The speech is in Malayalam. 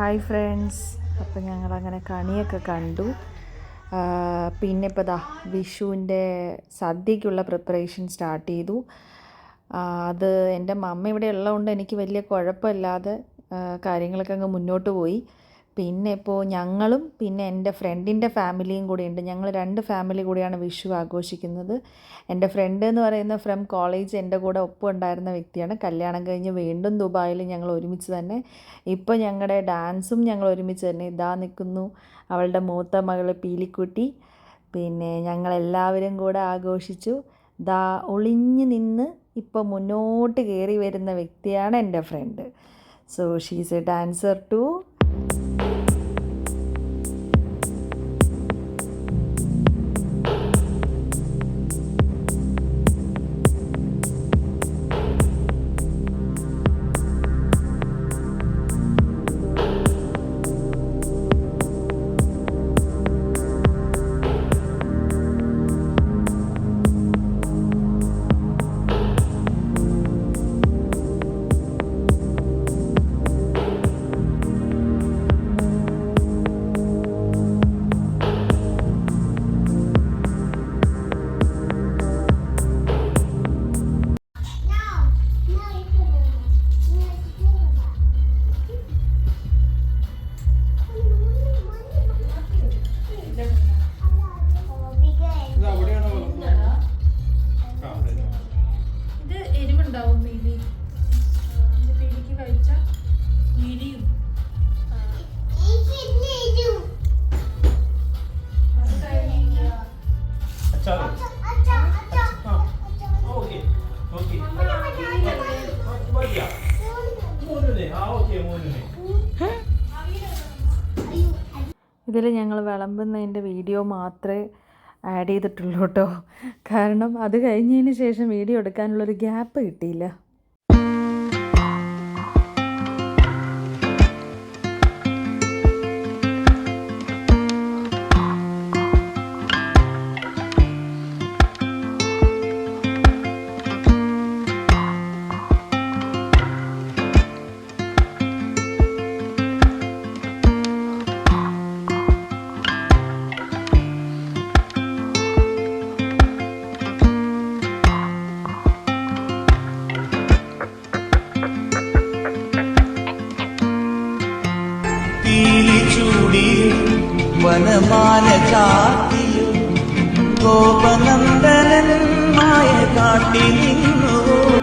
ഹായ് ഫ്രണ്ട്സ്, അപ്പോൾ ഞങ്ങളങ്ങനെ കണിയൊക്കെ കണ്ടു. പിന്നെ ഇപ്പോൾ ദാ വിഷുവിൻ്റെ സദ്യക്കുള്ള പ്രിപ്പറേഷൻ സ്റ്റാർട്ട് ചെയ്തു. അത് എൻ്റെ മമ്മ ഇവിടെ ഉള്ളതുകൊണ്ട് എനിക്ക് വലിയ കുഴപ്പമില്ലാതെ കാര്യങ്ങളൊക്കെ അങ്ങ് മുന്നോട്ട് പോയി. പിന്നെ ഇപ്പോൾ ഞങ്ങളും പിന്നെ എൻ്റെ ഫ്രണ്ടിൻ്റെ ഫാമിലിയും കൂടി ഉണ്ട്. ഞങ്ങൾ 2 ഫാമിലി കൂടിയാണ് വിഷു ആഘോഷിക്കുന്നത്. എൻ്റെ ഫ്രണ്ട് എന്ന് പറയുന്ന ഫ്രം കോളേജ് എൻ്റെ കൂടെ ഒപ്പം ഉണ്ടായിരുന്ന വ്യക്തിയാണ്. കല്യാണം കഴിഞ്ഞ് വീണ്ടും ദുബായിൽ ഞങ്ങൾ ഒരുമിച്ച് തന്നെ. ഇപ്പോൾ ഞങ്ങളുടെ ഡാൻസും ഞങ്ങൾ ഒരുമിച്ച് തന്നെ. ഇതാ നിൽക്കുന്നു അവളുടെ മൂത്ത മകൾ പീലിക്കുട്ടി. പിന്നെ ഞങ്ങളെല്ലാവരും കൂടെ ആഘോഷിച്ചു. ദാ ഒളിഞ്ഞ് നിന്ന് ഇപ്പോൾ മുന്നോട്ട് കയറി വരുന്ന വ്യക്തിയാണ് എൻ്റെ friend. So she's a dancer too. ഇതിൽ ഞങ്ങൾ വിളമ്പുന്നതിൻ്റെ വീഡിയോ മാത്രമേ ആഡ് ചെയ്തിട്ടുള്ളൂ കേട്ടോ. കാരണം അത് കഴിഞ്ഞതിന് ശേഷം വീഡിയോ എടുക്കാനുള്ളൊരു ഗ്യാപ്പ് കിട്ടിയില്ല. വനമാല ചാത്തിയും ഗോപന